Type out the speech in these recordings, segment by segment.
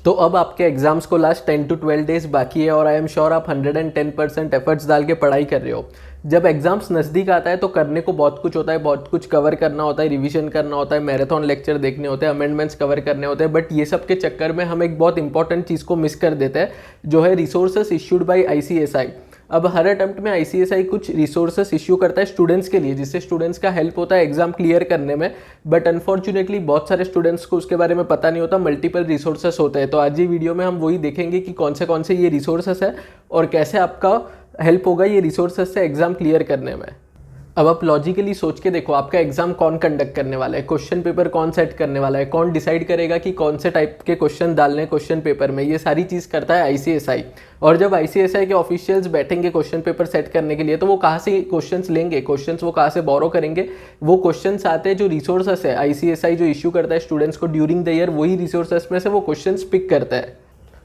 तो अब आपके एग्जाम्स को लास्ट 10 to 12 डेज बाकी है और आई एम श्योर आप 110% एफर्ट्स डाल के पढ़ाई कर रहे हो। जब एग्जाम्स नज़दीक आता है तो करने को बहुत कुछ होता है, बहुत कुछ कवर करना होता है, रिवीजन करना होता है, मैराथन लेक्चर देखने होते हैं, अमेंडमेंट्स कवर करने होते हैं। बट ये सब के चक्कर में हम एक बहुत इंपॉर्टेंट चीज़ को मिस कर देते हैं, जो है रिसोर्सेस इश्यूड बाई ICSI। अब हर अटेम्प्ट में ICSI कुछ रिसोर्सेस इश्यू करता है स्टूडेंट्स के लिए, जिससे स्टूडेंट्स का हेल्प होता है एग्जाम क्लियर करने में। बट अनफॉर्चुनेटली बहुत सारे स्टूडेंट्स को उसके बारे में पता नहीं होता, मल्टीपल रिसोर्सेस होते हैं। तो आज ये वीडियो में हम वही देखेंगे कि कौन से ये रिसोर्सेस है और कैसे आपका हेल्प होगा ये रिसोर्सेस से एग्जाम क्लियर करने में। अब आप लॉजिकली सोच के देखो, आपका एग्जाम कौन कंडक्ट करने वाला है, क्वेश्चन पेपर कौन सेट करने वाला है, कौन डिसाइड करेगा कि कौन से टाइप के क्वेश्चन डालने क्वेश्चन पेपर में, ये सारी चीज़ करता है ICSI। और जब ICSI के ऑफिशियल्स बैठेंगे क्वेश्चन पेपर सेट करने के लिए, तो वो कहाँ से क्वेश्चंस लेंगे, क्वेश्चंस वो कहाँ से बोरो करेंगे? वो क्वेश्चंस आते हैं जो रिसोर्सेस है ICSI जो इशू करता है स्टूडेंट्स को ड्यूरिंग द ईयर, वही रिसोर्सेस में से वो क्वेश्चंस पिक करता है।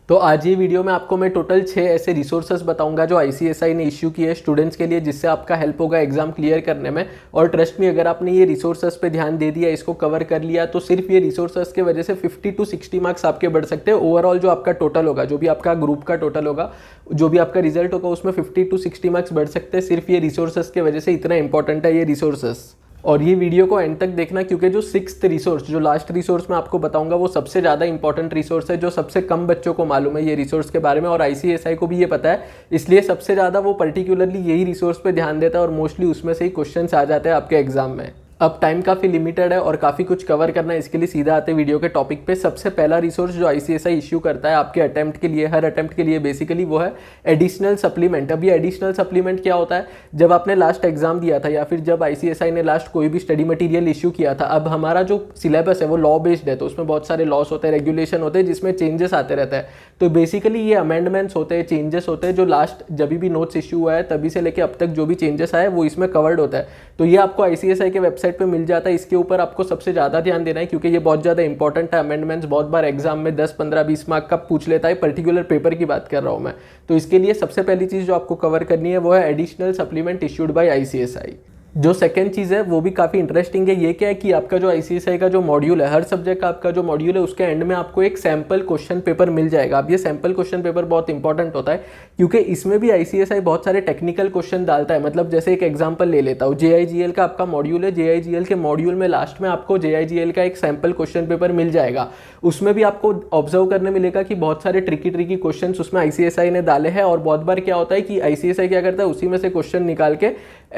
तो आज ये वीडियो में आपको मैं टोटल 6 ऐसे रिसोर्सेज बताऊंगा जो ICSI ने इश्यू किए स्टूडेंट्स के लिए, जिससे आपका हेल्प होगा एग्जाम क्लियर करने में। और ट्रस्ट मी, अगर आपने ये रिसोर्सेज पे ध्यान दे दिया, इसको कवर कर लिया, तो सिर्फ ये रिसोर्सेज के वजह से 50 to 60 मार्क्स आपके बढ़ सकते हैं। ओवरऑल जो आपका टोटल होगा, जो भी आपका ग्रुप का टोटल होगा, जो भी आपका रिजल्ट होगा, उसमें 50 to 60 मार्क्स बढ़ सकते हैं सिर्फ ये रिसोर्सेज की वजह से। इतना इंपॉर्टेंट है ये रिसोर्सेज। और ये वीडियो को एंड तक देखना, क्योंकि जो 6th रिसोर्स, जो लास्ट रिसोर्स मैं आपको बताऊंगा, वो सबसे ज़्यादा इंपॉर्टेंट रिसोर्स है, जो सबसे कम बच्चों को मालूम है ये रिसोर्स के बारे में, और ICSI को भी ये पता है। इसलिए सबसे ज़्यादा वो पर्टिकुलरली यही रिसोर्स पे ध्यान देता है और मोस्टली उसमें से ही क्वेश्चंस आ जाते हैं आपके एग्जाम में। अब टाइम काफ़ी लिमिटेड है और काफ़ी कुछ कवर करना है, इसके लिए सीधा आते वीडियो के टॉपिक पे। सबसे पहला रिसोर्स जो ICSI इश्यू करता है आपके अटेम्प्ट के लिए, हर अटेम्प्ट के लिए बेसिकली, वो है एडिशनल सप्लीमेंट। अब ये एडिशनल सप्लीमेंट क्या होता है? जब आपने लास्ट एग्जाम दिया था या फिर जब ICSI ने लास्ट कोई भी स्टडी मटीरियल इश्यू किया था, अब हमारा जो सिलेबस है वो लॉ बेस्ड है, तो उसमें बहुत सारे लॉस होते हैं, रेगुलेशन होते हैं, जिसमें चेंजेस आते रहते हैं। तो बेसिकली ये अमेंडमेंट्स होते हैं, चेंजेस होते हैं, जो लास्ट जब भी नोट्स इश्यू हुआ है तभी से लेकर अब तक जो भी चेंजेस आए वो इसमें कवर्ड होता है। तो ये आपको ICSI के वेबसाइट पर मिल जाता है। इसके ऊपर आपको सबसे ज़्यादा ध्यान देना है, क्योंकि ये बहुत ज़्यादा इंपॉर्टेंट है। अमेंडमेंट्स बहुत बार एग्जाम में 10, 15, 20 मार्क का पूछ लेता है, पर्टिकुलर पेपर की बात कर रहा हूँ मैं। तो इसके लिए सबसे पहली चीज़ जो आपको कवर करनी है वो है additional supplement issued by ICSI। जो सेकंड चीज़ है वो भी काफ़ी इंटरेस्टिंग है। ये क्या है कि आपका जो ICSI का जो मॉड्यूल है, हर सब्जेक्ट का आपका जो मॉड्यूल है, उसके एंड में आपको एक सैम्पल क्वेश्चन पेपर मिल जाएगा। अब ये सैम्पल क्वेश्चन पेपर बहुत इंपॉर्टेंट होता है, क्योंकि इसमें भी ICSI बहुत सारे टेक्निकल क्वेश्चन डालता है। मतलब जैसे एक एग्जाम्पल ले लेता हूँ, JIGL का आपका मॉड्यूल है, JIGL के मॉड्यूल में लास्ट में आपको JIGL का एक सैम्पल क्वेश्चन पेपर मिल जाएगा। उसमें भी आपको ऑब्जर्व करने मिलेगा कि बहुत सारे ट्रिकी क्वेश्चन उसमें ICSI ने डाले हैं। और बहुत बार क्या होता है कि ICSI क्या करता है, उसी में से क्वेश्चन निकाल के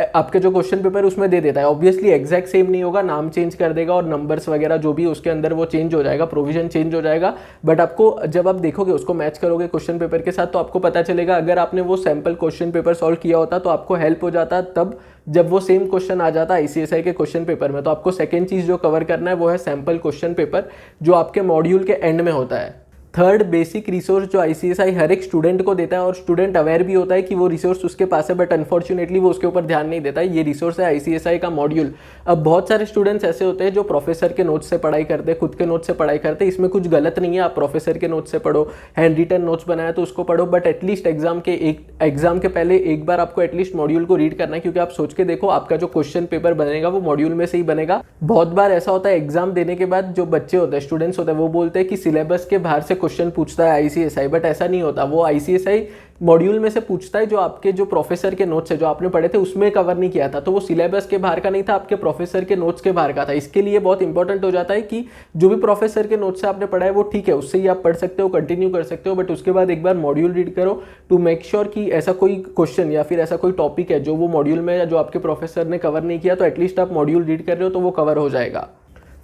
आपके जो क्वेश्चन पेपर उसमें दे देता है। ऑब्वियसली एग्जैक्ट सेम नहीं होगा, नाम चेंज कर देगा और नंबर्स वगैरह जो भी उसके अंदर वो चेंज हो जाएगा, प्रोविजन चेंज हो जाएगा। बट आपको जब आप देखोगे, उसको मैच करोगे क्वेश्चन पेपर के साथ, तो आपको पता चलेगा अगर आपने वो सैम्पल क्वेश्चन पेपर सॉल्व किया होता तो आपको हेल्प हो जाता तब जब वो सेम क्वेश्चन आ जाता ICSI के क्वेश्चन पेपर में। तो आपको सेकेंड चीज़ जो कवर करना है वो है सैम्पल क्वेश्चन पेपर, जो आपके मॉड्यूल के एंड में होता है। थर्ड बेसिक रिसोर्स जो ICSI हर एक स्टूडेंट को देता है, और स्टूडेंट अवेयर भी होता है कि वो रिसोर्स उसके पास है, बट अनफॉर्चुनेटली वो उसके ऊपर ध्यान नहीं देता है। ये रिसोर्स है ICSI का मॉड्यूल। अब बहुत सारे स्टूडेंट्स ऐसे होते हैं जो प्रोफेसर के नोट्स से पढ़ाई करते हैं, खुद के नोट्स से पढ़ाई करते हैं। इसमें कुछ गलत नहीं है, आप प्रोफेसर के नोट्स से पढ़ो, हैंड रिटन नोट्स बनाया तो उसको पढ़ो, बट एटलीस्ट एग्जाम के पहले एक बार आपको एटलीस्ट मॉड्यूल को रीड करना है। क्योंकि आप सोच के देखो, आपका जो क्वेश्चन पेपर बनेगा वो मॉड्यूल में से ही बनेगा। बहुत बार ऐसा होता है एग्जाम देने के बाद जो बच्चे होते हैं, स्टूडेंट्स होते हैं, वो बोलते हैं कि सिलेबस के बाहर से क्वेश्चन पूछता है ICSI, बट ऐसा नहीं होता। वो ICSI मॉड्यूल में से पूछता है, जो आपके जो प्रोफेसर के नोट्स है जो आपने पढ़े थे उसमें कवर नहीं किया था, तो वो सिलेबस के बाहर का नहीं था, आपके प्रोफेसर के नोट्स के बाहर का था। इसके लिए बहुत इंपॉर्टेंट हो जाता है कि जो भी प्रोफेसर के नोट्स से आपने पढ़ा है वो ठीक है, उससे ही आप पढ़ सकते हो, कंटिन्यू कर सकते हो, बट उसके बाद एक बार मॉड्यूल रीड करो टू मेक श्योर कि ऐसा कोई क्वेश्चन या फिर ऐसा कोई टॉपिक है जो वो मॉड्यूल में या जो आपके प्रोफेसर ने कवर नहीं किया, तो एटलीस्ट आप मॉड्यूल रीड कर रहे हो तो वो कवर हो जाएगा।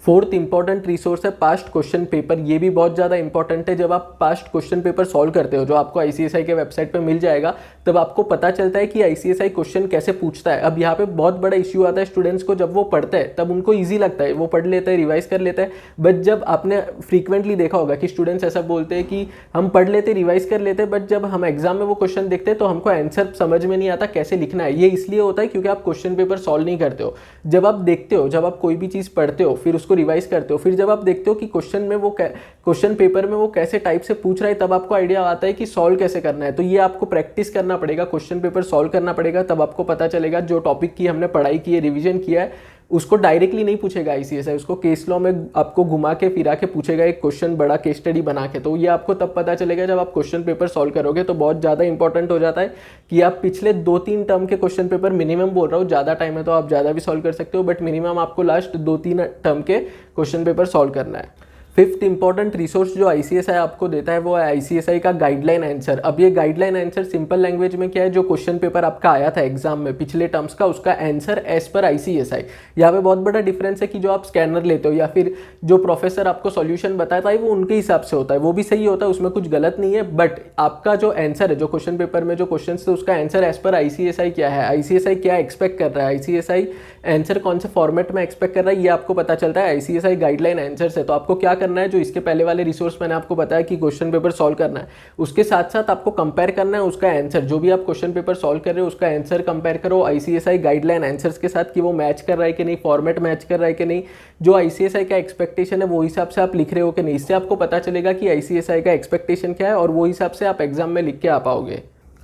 फोर्थ इंपॉर्टेंट रिसोर्स है पास्ट क्वेश्चन पेपर। ये भी बहुत ज़्यादा इंपॉर्टेंट है। जब आप पास्ट क्वेश्चन पेपर सॉल्व करते हो, जो आपको ICSI के वेबसाइट पे मिल जाएगा, तब आपको पता चलता है कि ICSI क्वेश्चन कैसे पूछता है। अब यहाँ पे बहुत बड़ा इश्यू आता है स्टूडेंट्स को, जब वो पढ़ते हैं तब उनको ईजी लगता है, वो पढ़ लेते हैं, रिवाइज कर लेते हैं। बट जब आपने फ्रीक्वेंटली देखा होगा कि स्टूडेंट्स ऐसा बोलते हैं कि हम पढ़ लेते, रिवाइज कर लेते, बट जब हम एग्जाम में वो क्वेश्चन देखते हैं तो हमको आंसर समझ में नहीं आता कैसे लिखना है। ये इसलिए होता है क्योंकि आप क्वेश्चन पेपर सॉल्व नहीं करते हो। जब आप देखते हो, जब आप कोई भी चीज़ पढ़ते हो, फिर उसको रिवाइज करते हो, फिर जब आप देखते हो कि क्वेश्चन पेपर में वो कैसे टाइप से पूछ रहा है, तब आपको आइडिया आता है कि सॉल्व कैसे करना है। तो ये आपको प्रैक्टिस करना पड़ेगा, क्वेश्चन पेपर सॉल्व करना पड़ेगा, तब आपको पता चलेगा जो टॉपिक की हमने पढ़ाई की है, रिवीजन किया है, उसको डायरेक्टली नहीं पूछेगा आईसीएसआई, उसको केस लॉ में आपको घुमा के फिरा के पूछेगा एक क्वेश्चन बड़ा केस स्टडी बना के। तो ये आपको तब पता चलेगा जब आप क्वेश्चन पेपर सॉल्व करोगे। तो बहुत ज़्यादा इंपॉर्टेंट हो जाता है कि आप पिछले 2-3 टर्म के क्वेश्चन पेपर, मिनिमम बोल रहा हूँ, ज़्यादा टाइम है तो आप ज़्यादा भी सॉल्व कर सकते हो, बट मिनिमम आपको लास्ट 2-3 टर्म के क्वेश्चन पेपर सॉल्व करना है। फिफ्थ इंपॉर्टेंट रिसोर्स जो आईसीएसआई आपको देता है वो है आईसीएसआई का गाइडलाइन आंसर। अब ये गाइडलाइन आंसर सिंपल लैंग्वेज में क्या है, जो क्वेश्चन पेपर आपका आया था एग्जाम में पिछले टर्म्स का, उसका आंसर एज पर आईसीएसआई। यहाँ पे बहुत बड़ा डिफरेंस है कि जो आप स्कैनर लेते हो या फिर जो प्रोफेसर आपको सॉल्यूशन बताता है वो उनके हिसाब से होता है, वो भी सही होता है, उसमें कुछ गलत नहीं है, बट आपका जो आंसर है, जो क्वेश्चन पेपर में जो क्वेश्चन थे उसका आंसर एज पर आईसीएसआई क्या है, आईसीएसआई क्या एक्सपेक्ट कर रहा है, आईसीएसआई आंसर कौन से फॉर्मेट में एक्सपेक्ट कर रहा है, ये आपको पता चलता है आईसीएसआई गाइडलाइन आंसर से। तो आपको क्या करना है, जो इसके पहले वाले रिसोर्स मैंने आपको बताया कि क्वेश्चन पेपर सॉल्व करना है, उसके साथ साथ आपको कंपेयर करना है उसका आंसर, जो भी आप क्वेश्चन पेपर सॉल्व कर रहे हो उसका आंसर कंपेयर करो आईसीएसआई गाइडलाइन आंसर्स के साथ कि वो मैच कर रहा है कि नहीं, फॉर्मेट मैच कर रहा है कि नहीं, जो आईसीएसआई का एक्सपेक्टेशन है वो हिसाब से आप लिख रहे हो कि नहीं। इससे आपको पता चलेगा कि आईसीएसआई का एक्सपेक्टेशन क्या है और वो हिसाब से आप एग्जाम में लिख के आ पाओगे।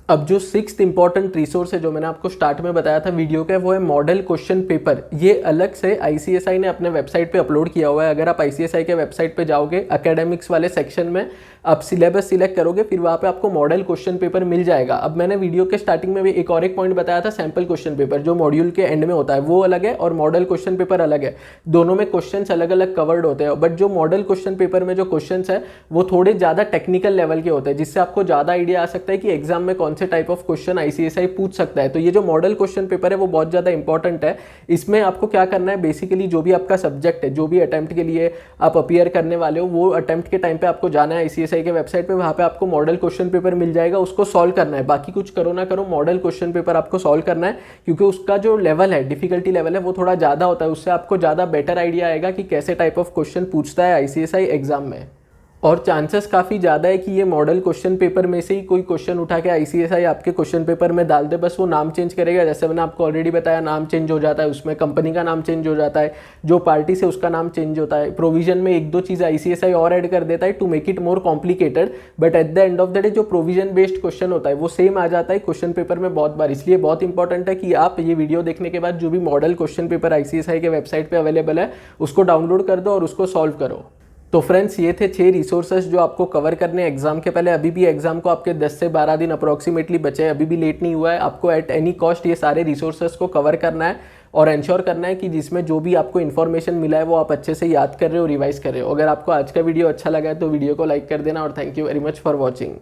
अब जो सिक्स्थ इंपॉर्टेंट रिसोर्स है जो मैंने आपको स्टार्ट में बताया था वीडियो के, वो है मॉडल क्वेश्चन पेपर। ये अलग से आईसीएसआई ने अपने वेबसाइट पे अपलोड किया हुआ है। अगर आप आईसीएसआई के वेबसाइट पे जाओगे, एकेडमिक्स वाले सेक्शन में आप सिलेबस सिलेक्ट करोगे, फिर वहाँ पे आपको मॉडल क्वेश्चन पेपर मिल जाएगा। अब मैंने वीडियो के स्टार्टिंग में भी एक और एक पॉइंट बताया था, सैम्पल क्वेश्चन पेपर जो मॉड्यूल के एंड में होता है वो अलग है और मॉडल क्वेश्चन पेपर अलग है। दोनों में क्वेश्चन अलग अलग कवर्ड होते हैं, बट जो मॉडल क्वेश्चन पेपर में जो क्वेश्चन है वो थोड़े ज़्यादा टेक्निकल लेवल के होते हैं, जिससे आपको ज़्यादा आइडिया आ सकता है कि एग्जाम में कौन से टाइप ऑफ क्वेश्चन आईसीएसआई पूछ सकता है। तो ये जो मॉडल क्वेश्चन पेपर है वो बहुत ज़्यादा इंपॉर्टेंट है। इसमें आपको क्या करना है, बेसिकली जो भी आपका सब्जेक्ट है, जो भी अटेम्प्ट के लिए आप अपीयर करने वाले हो, वो अटेम्प्ट के टाइम पे आपको जाना है आईसीएसआई के वेबसाइट पे, वहाँ पे आपको मॉडल क्वेश्चन पेपर मिल जाएगा, उसको सॉल्व करना है। बाकी कुछ करो ना करो, मॉडल क्वेश्चन पेपर आपको सॉल्व करना है, क्योंकि उसका जो लेवल है, डिफिकल्टी लेवल है, वो थोड़ा ज़्यादा होता है। उससे आपको ज़्यादा बेटर आइडिया आएगा कि कैसे टाइप ऑफ क्वेश्चन पूछता है आईसीएसआई एग्जाम में। और चांसेस काफ़ी ज़्यादा है कि ये मॉडल क्वेश्चन पेपर में से ही कोई क्वेश्चन उठा के आईसीएसआई आपके क्वेश्चन पेपर में डाल दे, बस वो नाम चेंज करेगा। जैसे मैंने आपको ऑलरेडी बताया, नाम चेंज हो जाता है, उसमें कंपनी का नाम चेंज हो जाता है, जो पार्टी से उसका नाम चेंज होता है, प्रोविजन में 1-2 चीज़ आईसीएसआई और ऐड कर देता है to make it more complicated, but at the end of the day जो प्रोविजन बेस्ड क्वेश्चन होता है वो सेम आ जाता है क्वेश्चन पेपर में बहुत बार। इसलिए बहुत इंपॉर्टेंट है कि आप ये वीडियो देखने के बाद जो भी मॉडल क्वेश्चन पेपर आईसीएसआई के वेबसाइट पर अवेलेबल है उसको डाउनलोड कर दो और उसको सॉल्व करो। तो फ्रेंड्स, ये थे 6 रिसोर्सेज जो आपको कवर करने एग्जाम के पहले। अभी भी एग्जाम को आपके 10 से 12 दिन अप्रोक्सीमेटली बचे हैं, अभी भी लेट नहीं हुआ है। आपको एट एनी कॉस्ट ये सारे रिसोर्सेज को कवर करना है और इंश्योर करना है कि जिसमें जो भी आपको इन्फॉर्मेशन मिला है वो आप अच्छे से याद कर रहे हो, रिवाइज कर रहे हो। अगर आपको आज का वीडियो अच्छा लगा है तो वीडियो को लाइक कर देना और thank you very much for watching.